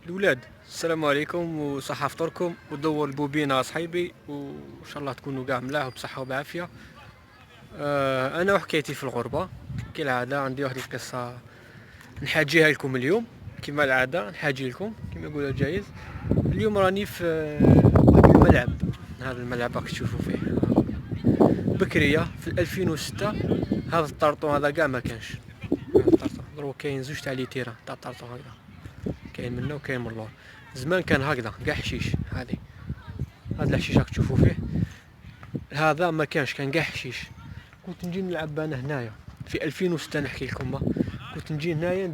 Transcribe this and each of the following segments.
الولاد، السلام عليكم وصحة فطوركم ودور البوبينة صحيبي وان شاء الله تكونوا كاع ملاح وبصحة وبعافية. انا وحكايتي في الغربة كالعادة عندي واحد القصة نحاجيها لكم اليوم. كما العادة نحاجي لكم كما يقولوا جايز. اليوم راني في واحد الملعب. هذا الملعب راك تشوفوا فيه بكرية في 2006. هذا الطرطو هذا كاع ما كانش. هذا الطرطو دروك كاين زوج تاع لي تيران تاع الطرطو هكذا، كاين منه وكاين من اللور. زمان كان هكذا كاع حشيش. هذا الحشيش راك تشوفوا فيه، هذا ما كانش، كان كاع حشيش. كنت نجي نلعب انا هنايا في 2006 نحكي لكم. كنت نجي هنايا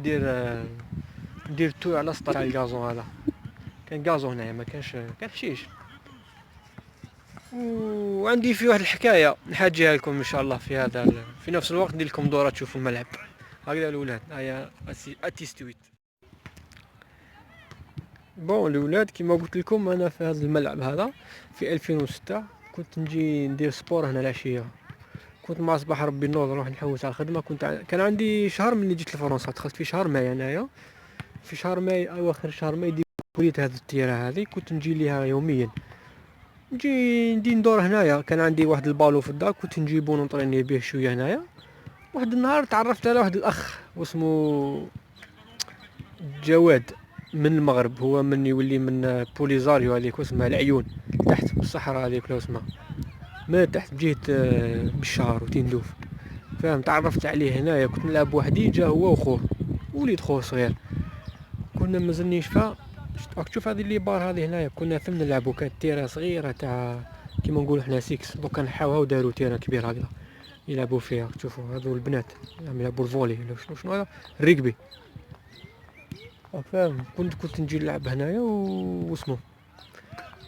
ندير تو على سطح تاع الغازون. هذا كان غازون هنايا، ما كانش، كان حشيش. وعندي في واحد الحكايه نحاجيها لكم ان شاء الله في في نفس الوقت ندير لكم دوره تشوفوا الملعب هكذا. الاولاد هيا اتيستويت. بون الاولاد، كما قلت لكم انا في هذا الملعب هذا في 2006 كنت نجي ندير سبور هنا العشيه. كنت مع صباح ربي نوض نروح نحوس على الخدمه. كان عندي شهر من اللي جيت لفرنسا، دخلت في شهر ماي انايا. في شهر ماي اواخر شهر ماي ديكوريت هذه التيره هذه، كنت نجي ليها يوميا. ندي ندور هنايا. كان عندي واحد البالو في الدار كنت نجيبو نطريني به شويه هنايا. واحد النهار تعرفت على واحد الاخ واسمه جواد من المغرب. هو من يولي من بوليزاريو هذيك واسمها العيون تحت بالصحراء هذيك ولا اسمها ما تحت بجهه بالشهر وتندوف. فاهم؟ تعرفت عليه هنايا. كنت نلعب وحدي، جا هو وخوه وليد خوه صغير. كنا مازلنيش فا. راك تشوف هذه اللي بار هذه هنايا كنا ثم نلعبوا. كانت تيره صغيره تاع كيما نقولوا حنا 6. دوكا نحاوها وداروا تيره كبير هكذا يلعبوا فيها. تشوفوا هذو البنات يلعبوا الفولي ولا شنو هذا الريكبي. فاهم؟ كنت نجي نلعب هنايا واسمه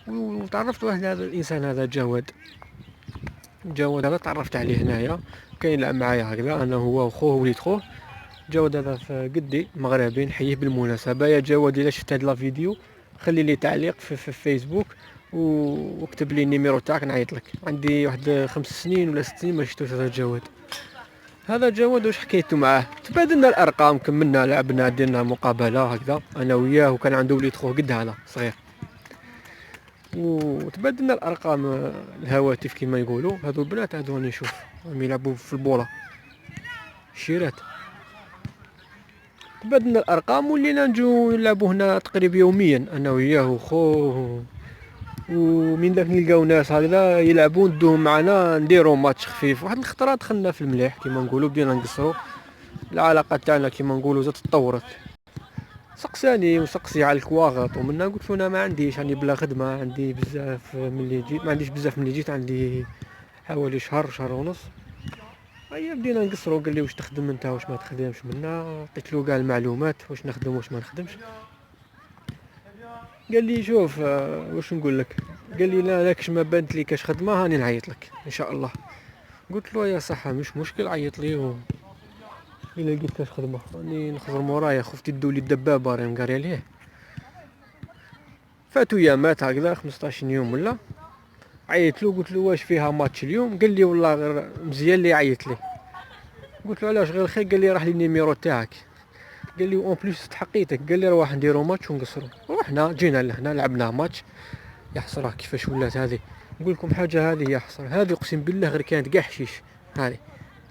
وتعرفت واحد هذا الانسان هذا جواد هذا تعرفت عليه هنايا. كان يلعب معايا هكذا انا هو وخوه وليد خوه. جواد هذا في قدي مغربي، نحييه بالمناسبه. يا جواد الا شفت هذا الفيديو خلي لي تعليق في فيسبوك واكتب لي النيميرو تاعك نعيط لك. عندي واحد 5 سنين ولا 6 سنين ما شفتوش هذا جواد. هذا جواد واش حكيتو معاه؟ تبادلنا الارقام، كملنا لعبنا درنا مقابله هكذا انا وياه. وكان عنده وليد خوه قد هذا صغير. وتبادلنا الارقام الهواتف كما يقولوا. هذو البنات هذو راني نشوف راهم يلعبوا في البوله الشيرات. تبادلنا الارقام ولينا نجو نلعبوا هنا تقريبا يوميا انا وياه وخوه. ومن داك نلقاو ناس هكذا يلعبون ندوهم معنا نديرو ماتش خفيف. واحد الخطره دخلنا في المليح كما نقولوا، بدينا نقصروا العلاقه تاعنا كما نقولوا زاد تطورت. سقساني وسقسي على الكواغط ومنا قلت له انا ما عنديش، عندي بلا خدمه، عندي بزاف ملي جيت، ما عنديش بزاف ملي جيت، عندي حوالي شهر ونص. هيا بدينا نقصروا. قال لي واش تخدم انت واش ما تخدمش منا. عطيت له كاع المعلومات واش نخدم واش ما نخدمش. قال لي شوف واش نقول لك. قال لي لا راكش ما بانت لي كاش خدمه هاني نعيط لك ان شاء الله. قلت له يا صحه مش مشكل عيط لي الا لقيت كاش خدمه راني نخزر مورايا. خفتي تدولي الدبابه راه مقاري عليه. فاتو يامات هكذا 15 يوم ولا. عيطت له قلت له واش فيها ماتش اليوم. قال لي والله غير مزيان اللي عيط لي. قلت له علاش غير خير. قال لي راح لي النيميرو تاعك. قال لي اون بليس تحقيتك. قال لي روح نديرو ماتش ونقصرو. رحنا جينا لهنا لعبنا ماتش. يا حسره كيفاش ولات هذه. نقول لكم حاجه، هذه يا حسره هذه اقسم بالله غير كانت كاع حشيش. هذه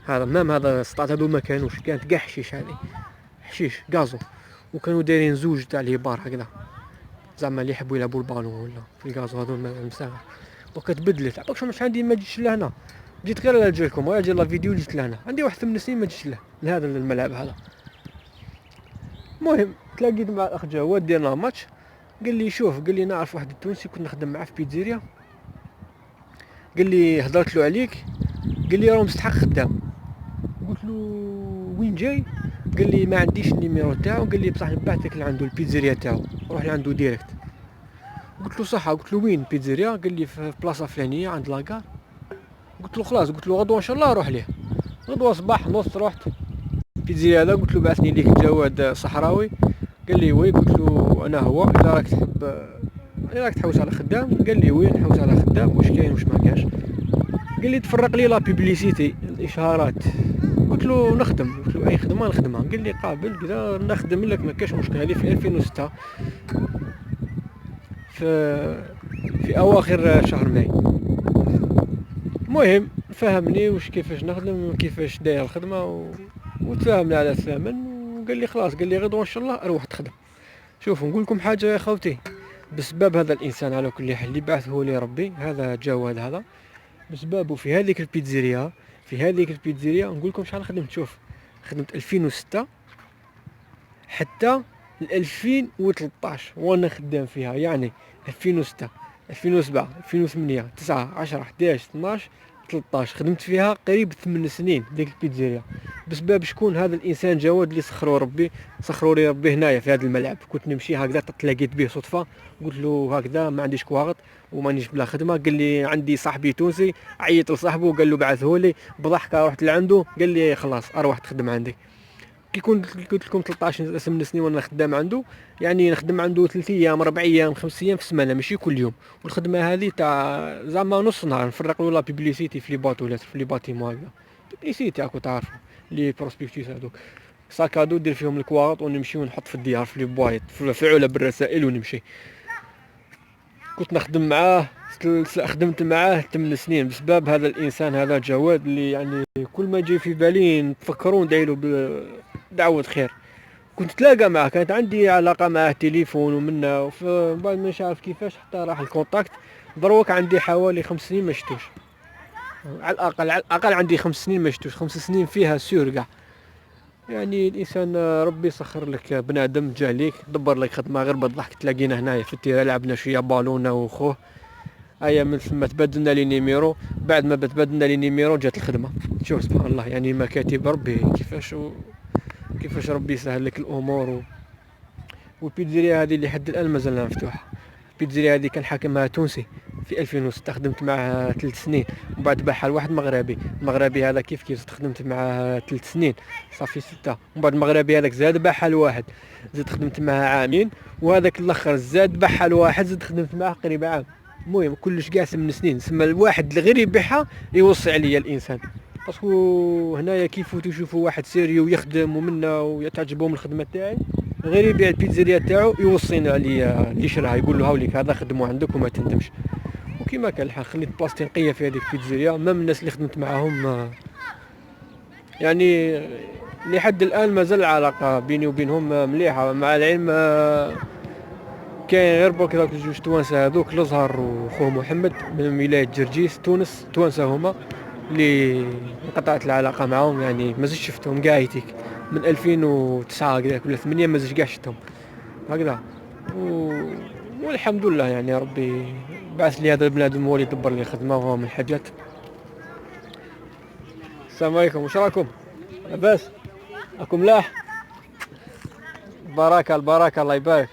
هذا مام هذا سطات هذو ما كانوش، كانت كاع حشيش. هذه حشيش غازو. وكانوا دايرين زوج تاع لي بار هكذا زعما اللي يحبوا يلعبوا البالون ولا في الغازو هذو المساغه. وكتبدلت عطاك شنو عندي ما جيتش لهنا. جيت غير لاجلكم غير اجي لا فيديو جيت لهنا. عندي واحد 8 سنين ما جيتش لهذا الملعب هذا. المهم تلاقيت مع الاخ جواد ديرنا ماتش. قال لي شوف، قال لي نعرف واحد التونسي كنت نخدم معاه في بيتزيريا. قال لي هضرت له عليك. قال لي راه مستحق خدام. قلت له وين جاي. قال لي ما عنديش النيميرو تاعو. قال لي بصح نبعثك لعندو البيتزيريا تاعو روح لعندو ديريكت. قلت له صح. قلت له وين البيتزيريا. قال لي في بلاصه فلانيه عند لاكار. قلت له خلاص. قلت له غدوه ان شاء الله روح ليه. غدوه صباح نص رحت البيتزيريا هذا. قلت له بعثني ليك جواد صحراوي. قال لي وي. قلت له انا هو. الا راك تحب، الا راك تحوس على خدام. قال لي وين نحوس على خدام واش كاين واش ما كاش. قال لي تفرق لي لا بيبليسيتي الاشهارات. قلت له نخدم، قلت له اي خدمه نخدمها، قال لي قابل كذا نخدم لك ما كاش مشكل. هذه في 2006 في اواخر شهر ماي. المهم فهمني واش كيفاش نخدم كيفاش داير الخدمه وتفاهمنا على الثمن، وقال لي خلاص، قال لي غدوه ان شاء الله اروح تخدم. شوفوا نقول لكم حاجه يا خوتي، بسبب هذا الانسان على كل حال اللي بعثه لي ربي، هذا جواد هذا، بسببه في هذيك البيتزيريا، نقول لكم شحال خدمت. شوف خدمت 2006 حتى 2013 وانا خدام فيها، يعني 2006 2007 2008 9 10 11 12 13 خدمت فيها قريب 8 سنين ديك البيتزيريا. بسبب شكون؟ هذا الانسان جواد اللي سخروا لي ربي هنايا في هذا الملعب. كنت نمشي هكذا تلاقيت به صدفه، قلت له هكذا ما عنديش كواغط ومانيش بلا خدمه، قال لي عندي صاحبي تونسي، عيط لصاحبه قال له بعثه لي بضحكه، رحت لعنده قال لي خلاص اروح تخدم عندي. كي قلت لكم 13 سنين وانا خدام عنده، يعني نخدم عنده 3 ايام 4 ايام 5 ايام في السمانه ماشي كل يوم. والخدمه هذه تاع زعما نص نهار نفرق له لا بيبليسيتي في لي باطولات في لي باتيمون هكذا، بيبليسيتي راكو تعرفوا لي بروسبكتيس هذوك، ساكادو دير فيهم الكواغط ونمشي ونحط في الديار في لي بوايط في علب بالرسائل ونمشي. كنت نخدم معاه خدمت معاه 8 سنين بسبب هذا الانسان هذا جواد، اللي يعني كل ما يجي في بالي نتفكروا ندعي له بدعوه خير. كنت تلاقى معاه، كانت عندي علاقه معاه تليفون ومنه، بعد ما مش عارف كيفاش حتى راح الكونتاكت. دروك عندي حوالي 5 سنين ما شفتوش، على الاقل عندي 5 سنين ما شفتوش، 5 سنين فيها سور كاع. يعني الانسان ربي سخر لك بنادم جا ليك دبر لك خدمه غير بالضحك. تلاقينا هنايا في التيرا لعبنا شويه بالونه وخوه، ايا من ثم تبدلنا لي نيميرو. بعد ما تبدلنا لي نيميرو جات الخدمه. شوف سبحان الله، يعني مكاتب ربي كيفاش ربي يسهل لك الامور. والبيتزيريا هذه اللي حد الان مازالها مفتوحه. البيتزيريا هذه كان حاكمها تونسي في 2006، خدمت معاه 3 سنين، ومن بعد باعها لواحد مغربي هذا كيف خدمت معاه 3 سنين صافي 6، ومن بعد المغربي هذاك زاد باعها لواحد، زاد خدمت معاه عامين، وهذاك الاخر زاد باعها لواحد، زاد خدمت معاه قريب عام. المهم كلش كاع 8 سنين. سما الواحد اللي غير يبيعها يوصي عليا الانسان، باسكو هنايا كيف تشوفوا واحد سيريو يخدم ومنا وتعجبهم الخدمه تاعي، غير يبيع البيتزيريا تاعو يوصينا عليا اللي شراها، يقول له هاوليك هذا خدمه عندك وما تندمش. وكيما كان الحال خليت بلاصتي نقيه في هذيك البيتزيريا. مام الناس اللي خدمت معاهم يعني لحد الان مازال العلاقه بيني وبينهم مليحه، مع العلم كاين غير برك ذاك جوج توانسه هذوك الازهر وخوه محمد من ولايه جرجيس تونس، توانسه هما اللي انقطعت العلاقه معاهم، يعني مازال شفتهم كاع هيتيك من 2009 هكذاك ولا 8 مازال كاع شفتهم هكذا. والحمد لله يعني ربي بعث لي هذا البنادم هو اللي دبر لي الخدمه وهو من الحاجات. السلام عليكم، واش راكم لاباس؟ راكم ملاح؟ البركه الله يبارك.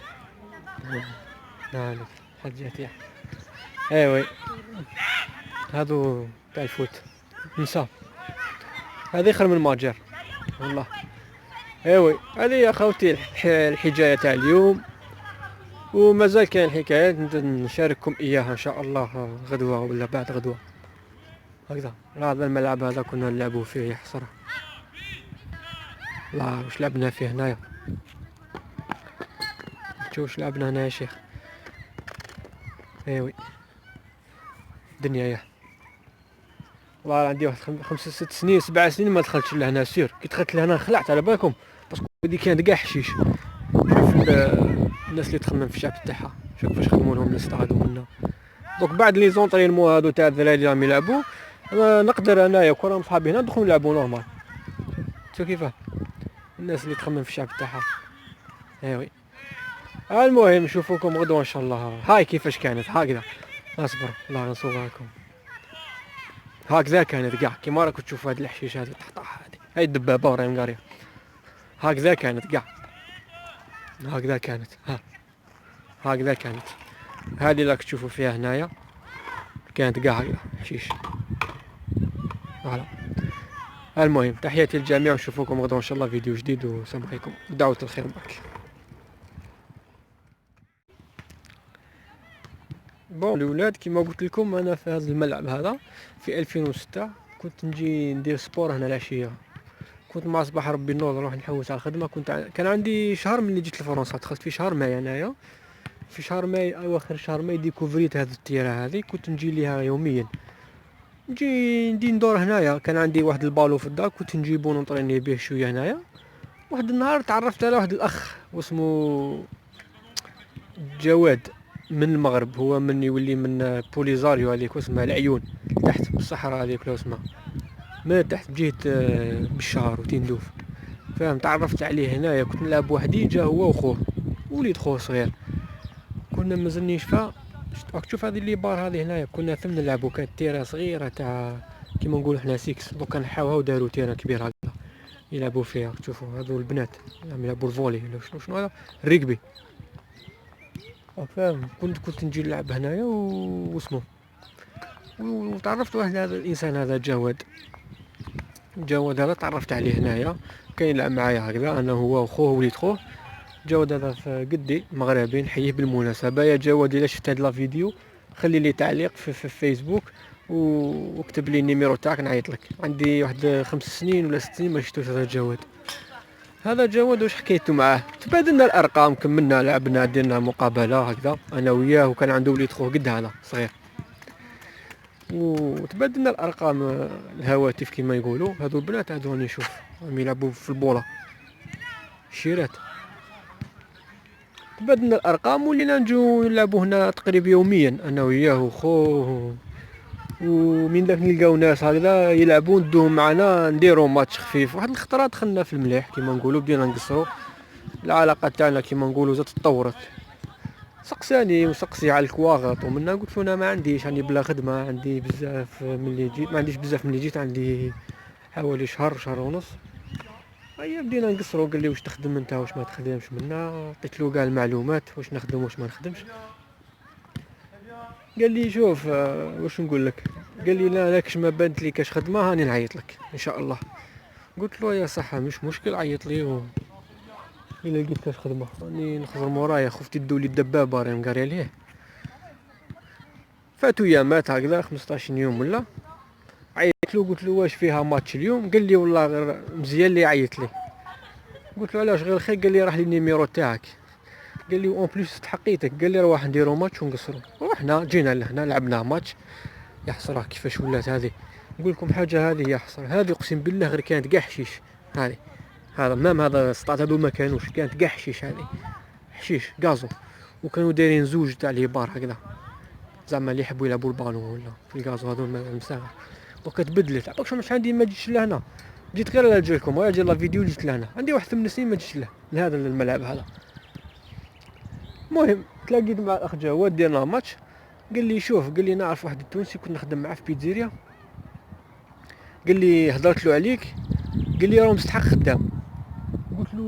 نعم حاجاتي ايوي هادو تاع الفوت نساء، هذه خير من ماجر والله. ايوي هذه يا خوتي الحجايه تاع اليوم، ومازال كاين حكايات نشارككم اياها ان شاء الله غدوه ولا بعد غدوه هكذا. هذا الملعب هذا كنا نلعبوا فيه يا حسره، لا واش لعبنا فيه هنايا، شوف واش لعبنا هنا يا شيخ. ايوي الدنيا يا والله عندي واحد 5 6 سنين 7 سنين ما دخلتش لهنا سير. كي دخلت لهنا خلعت على بالكم، باسكو هذه كانت كاع حشيش. شوف الناس اللي تخمم في الشعب تاعها، شوف كيفاش خدموا لهم الاستادو منا. دوك بعد لي زونطرينمون هادو تاع الدراري اللي راهم يلعبوا، نقدر انايا كون راهم صحابي هنا ندخلوا نلعبوا نورمال. شوف كيفاه الناس اللي تخمم في الشعب تاعها. ايوي المهم نشوفوكم غدوه ان شاء الله. هاي كيفاش كانت هكذا، اصبر الله ينصر لكم. هكذا كانت كاع كيما راكم تشوفوا هاد الحشيش هادي الطحطاح هادي، هاي الدبابه وراهي مقاريه. هكذا كانت كاع، هكذا كانت هكذا كانت. هذه اللي راك تشوفوا فيها هنايا كانت كاع هكذا حشيش. فوالا المهم تحياتي للجميع، ونشوفوكم غدا ان شاء الله فيديو جديد، والسلام عليكم ودعوة الخير معك. بون الاولاد كيما قلت لكم انا في هذا الملعب هذا في 2006 كنت نجي ندير سبور هنا العشيه. كنت مع صباح ربي نوض نروح نحوس على الخدمه. كان عندي شهر ملي جيت لفرنسا، دخلت في شهر ماي انايا. في شهر ماي اواخر شهر ماي ديكوفريت هذه التيره هذه، كنت نجي ليها يوميا، ندي ندور هنايا. كان عندي واحد البالو في الدار كنت نجيبو نطريني به شويه هنايا. واحد النهار تعرفت على واحد الاخ واسمو جواد من المغرب، هو من يولي من بوليزاريو هذيك واسمها العيون تحت بالصحراء هذيك ولا اسمها ما تحت بجهه بالشهر وتندوف. فاهم؟ تعرفت عليه هنايا، كنت نلعب وحدي، جا هو وخوه وليد خوه صغير، كنا مازلنيش فا. راك تشوف هذه اللي بار هذه هنايا كنا ثم نلعبوا، كانت تيره صغيره تاع كيما نقولوا حنا 6. دوكا نحاوها وداروا تيره كبيره هكذا يلعبوا فيها. تشوفوا هذو البنات يلعبوا الفولي ولا شنو هذا الريكبي. فاهم؟ كنت نجي نلعب هنايا واسمه. وتعرفت واحد هذا الانسان هذا جواد هذا تعرفت عليه هنايا، كان يلعب معايا هكذا انا هو وخوه وليد خوه. جواد هذا في قدي مغربي، نحييه بالمناسبه يا جواد. الا شفت هذا الفيديو خلي لي تعليق في فيسبوك واكتب لي النيميرو تاعك نعيط لك. عندي واحد 5 سنين ولا 6 سنين ما شفتوش هذا جواد. هذا جواد واش حكيتو معاه؟ تبادلنا الارقام، كملنا لعبنا، درنا مقابله هكذا انا وياه، وكان عنده وليد خوه قد هذا صغير، وتبادلنا الارقام الهواتف كما يقولوا. هذو البنات هذو راني نشوف راهم يلعبوا في البوله شيرات. تبادلنا الارقام ولينا نجو نلعبوا هنا تقريبا يوميا انا وياه وخوه. ومن داك نلقاو ناس هكذا يلعبوا ندوهم معنا نديروا ماتش خفيف. واحد الخطره دخلنا في المليح كما نقولوا، بدينا نقصروا العلاقه تاعنا كما نقولوا، زادت تطورت. سقساني وسقسي على الكواغط، ومنا قلت له انا ما عنديش، راني بلا خدمه، عندي بزاف ملي جيت، ما عنديش بزاف ملي جيت، عندي حوالي شهر ونص. هيا بدينا نقصروا. قال لي واش تخدم انت واش ما تخدمش منا، عطيت له كاع المعلومات واش نخدم واش ما نخدمش. قال لي شوف واش نقول لك، قال لي لا راكش ما بانت لي كاش خدمه هاني نعيط لك ان شاء الله. قلت له يا صحه مش مشكل عيط لي الا لقيت كاش خدمه راني نخزر مورايا. خفتي تدولي الدبابه راني مقاري عليه. فاتو يامات هكذا 15 يوم ولا، عيطت له قلت له واش فيها ماتش اليوم؟ قال لي والله غير مزيان اللي عيط لي. قلت له علاش غير خير؟ قال لي راح لي النيميرو تاعك. قال لي اون بليس استحقيتك. قال لي روح نديرو ماتش ونقصرو. رحنا جينا لهنا لعبنا ماتش. يا حسره كيفاش ولات هذه. نقول لكم حاجه، هذه يا حسره هذه اقسم بالله غير كانت كاع حشيش. هذا مام هذا سطات هذو ما كانوش، كانت كاع حشيش، هذه حشيش غازو. وكانوا دايرين زوج تاع لي بار هكذا زعما اللي يحبوا يلعبوا البالون ولا في الغازو هذو المساغه. دوكا تبدلت عطاكش واش عندي ما جيتش لهنا، جيت غير لاجي لكم اجي لا فيديو جيت لهنا. عندي واحد 8 سنين ما جيتش لهذا الملعب هذا. المهم تلاقيت مع الاخ جواد ديرنا ماتش. قال لي شوف، قال لي نعرف واحد التونسي كنت نخدم معاه في بيتزيريا، قال لي هضرت له عليك، قال لي راه مستحق خدام. قلت له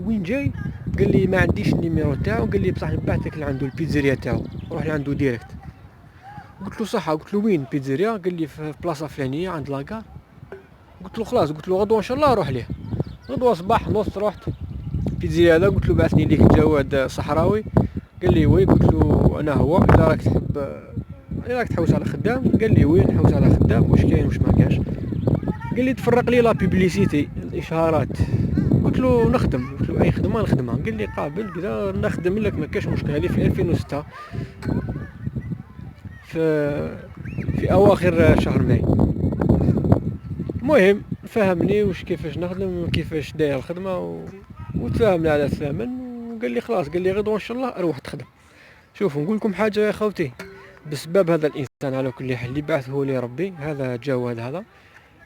وين جاي؟ قال لي ما عنديش النيميرو تاعو، قال لي بصح نبعثك لعندو البيتزيريا تاعو، روح لعندو ديريكت. قلت له صح. قلت له وين بيتزيريا؟ قال لي في بلاصه فلانيه عند لاكار. قلت له خلاص، قلت له غدوه ان شاء الله روح ليه. غدوه صباح نص رحت بيتزيريا هذا، قلت له بعثني ليك جواد صحراوي. قال لي وي. قلت له انا هو، الا راك تحب الا راك تحوس على خدام. قال لي وين نحوس على خدام، واش كاين واش ما كاش. قال لي تفرق لي لا بيبليسيتي الاشهارات. قلت له نخدم. قلت له اي خدمه نخدمها. قال لي قابل كذا نخدم لك ما كاش مشكل. هذه في 2006 في اواخر شهر ماي. المهم فهمني واش كيفاش نخدم وكيفاش داير الخدمه وتفاهمنا على الثمن. وقال لي خلاص، قال لي غدوه ان شاء الله اروح تخدم. شوفوا نقول لكم حاجه يا خوتي، بسبب هذا الانسان على كل حال اللي بعثه لي ربي، هذا جواد هذا،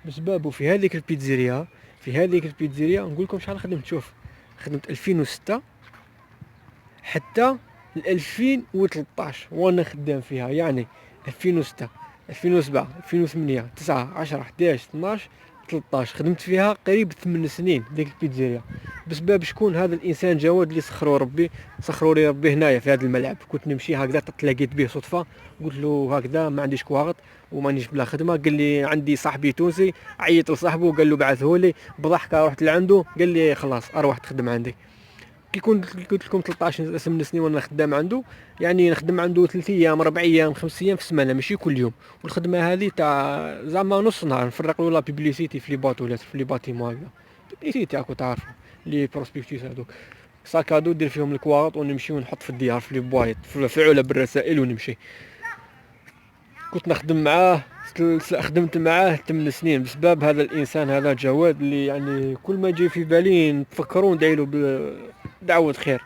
بسببه في هذيك البيتزيريا نقول لكم شحال خدمت. شوف خدمت 2006 حتى 2013 وانا خدام فيها، يعني 2006 2007 2008 9 10 11 12 13 خدمت فيها قريب 8 سنين ديك البيتزيريا. بسبب شكون؟ هذا الانسان جواد اللي سخروا لي ربي هنايا في هذا الملعب. كنت نمشي هكذا تلاقيت به صدفه، قلت له هكذا ما عنديش كواغط ومانيش بلا خدمه. قال لي عندي صاحبي تونسي، عيط لصاحبه قال له بعثه لي بضحكه، رحت لعنده قال لي خلاص اروح تخدم عندي. كي كنت قلت لكم 13 من سنين وانا خدام عنده، يعني نخدم عنده 3 ايام 4 ايام 5 ايام في السمانه ماشي كل يوم. والخدمه هذه تاع زعما نص نهار نفرق له لا بيبليسيتي في لي باطولات في لي باتيمون هكذا. بيبليسيتي راكو تعرفوا لي بروسبكتيس هذوك، ساكادو دير فيهم الكواط ونمشي ونحط في الديار في لي بوايط في علب الرسائل ونمشي. كنت نخدم معاه، خدمت معاه 8 سنين بسبب هذا الانسان هذا جواد اللي يعني كل ما يجي في بالي نتفكروا ندعي له بدعوه خير.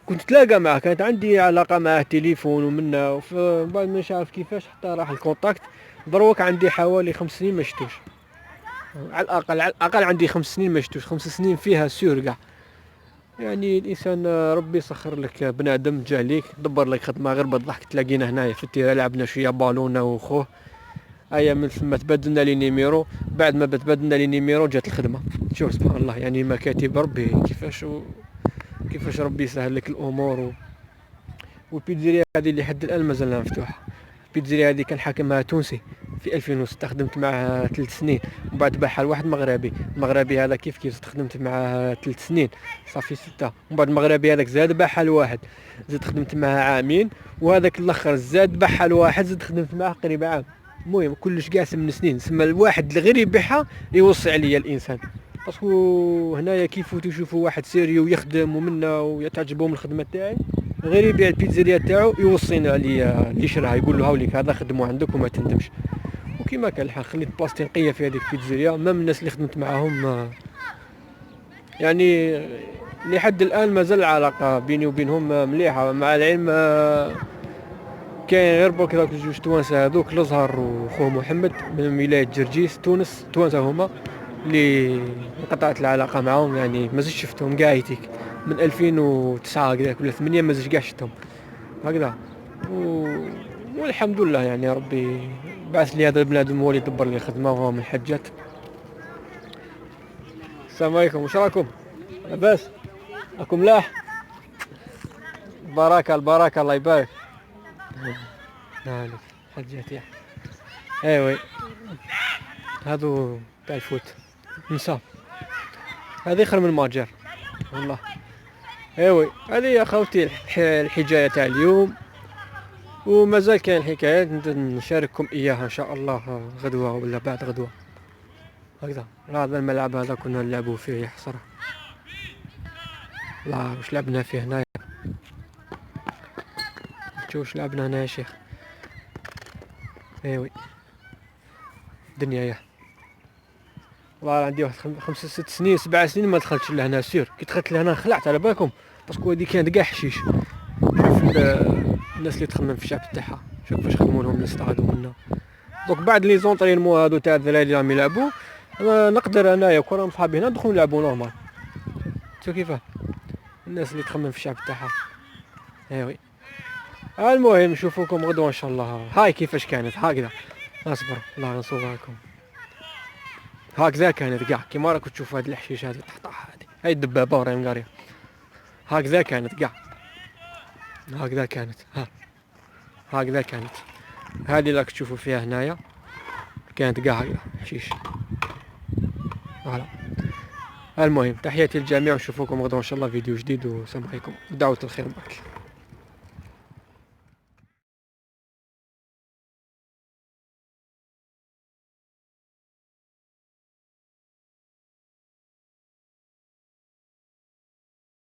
كنت تلاقى معاه، كانت عندي علاقه معاه تليفون ومنا، وفي بعد ما مش عارف كيفاش حتى راح الكونتاكت. دروك عندي حوالي 5 سنين ما شفتوش، على الاقل عندي 5 سنين ما شفتوش، 5 سنين فيها سور كاع. يعني الانسان ربي يسخر لك بنادم جا ليك دبر لك خدمه غير بالضحك. تلاقينا هنايا في التيرا لعبنا شويه بالونه وخوه، ايا من ثم تبدلنا لي نيميرو. بعد ما تبدلنا لي نيميرو جات الخدمه. شوف سبحان الله، يعني مكاتب ربي كيفاش ربي يسهل لك الامور. والبيتزيريا هذه اللي حد الان مازالها مفتوحه. البيتزيريا هذه كان حاكمها تونسي في 2006، خدمت معاه 3 سنين. ومن بعد باعها لواحد مغربي. المغربي هذا كيف خدمت معاه 3 سنين صافي 6. ومن بعد المغربي هذاك زاد باعها لواحد، زاد خدمت معاه عامين. وهذاك الاخر زاد باعها لواحد، زاد خدمت معاه قريب عام. المهم كلش كاع 8 سنين. سما الواحد اللي غير يبيعها يوصي عليا الانسان، باسكو هنايا كيف تشوفوا واحد سيريو يخدم ومنا ويتعجبهم الخدمه تاعي، غير يبيع البيتزيريا تاعو يوصينا عليا اللي شراها، يقول له هاوليك هذا خدمه عندك وما تندمش. وكيما كان الحال خليت بلاصتي نقيه في هذيك البيتزيريا. مام الناس اللي خدمت معاهم يعني لحد الان مازال العلاقه بيني وبينهم مليحه. مع العلم كاين غير بوك هذوك جوج توانسه هذوك الازهر وخوه محمد من ولايه جرجيس تونس، توانسه هما اللي انقطعت العلاقه معاهم. يعني ما زلت شفتهم كاع يتيك من 2009 هكذاك ولا 8 ما زلت كاع شفتهم هكذا. والحمد لله يعني ربي بعث لي هذا البنادم هو اللي دبر لي الخدمه وهو من الحجات. السلام عليكم، واش راكم لاباس؟ راكم ملاح؟ البركه الله يبارك. نعم حجات يا ايوي هادو تاع الفوت نساء، هذه خير من الماجر والله. ايوي هذه يا خوتي الحجايه تاع اليوم، ومازال كاين حكايات نشارككم اياها ان شاء الله غدوه ولا بعد غدوه هكذا. هذا الملعب هذا كنا نلعبوا فيه يا حسره. لا واش لعبنا فيه هنايا، شوف واش لعبنا هنا يا شيخ. ايوي الدنيا يا والله عندي واحد 5 6 سنين 7 سنين ما دخلتش لهنا سير. كي دخلت لهنا خلعت على بالكم، باسكو هذه كانت كاع حشيش. شوف الناس اللي تخمم في الشعب تاعها، شوف كيفاش خدموا لهم الاستاد منا. دوك بعد لي زونطرينمون هادو تاع الدراري اللي راهم يلعبوا، نقدر انايا كره صحابي هنا ندخلوا نلعبوا نورمال. شوف كيفاه الناس اللي تخمم في الشعب تاعها. ايوي المهم نشوفوكم غدوه ان شاء الله. هاي كيفاش كانت هكذا. اصبر الله نصورها لكم. هكذا كانت كاع كيما راكم تشوفوا هاد الحشيش هذه الطحطاح هذه، هاي الدبابه وراهي مقاريه. هكذا كانت كاع، هكذا كانت هكذا كانت. هذه اللي راك تشوفوا فيها هنايا كانت كاع هكذا حشيش. فوالا المهم تحياتي للجميع ونشوفوكم غدوه ان شاء الله فيديو جديد. والسلام عليكم ودعوه الخير معك.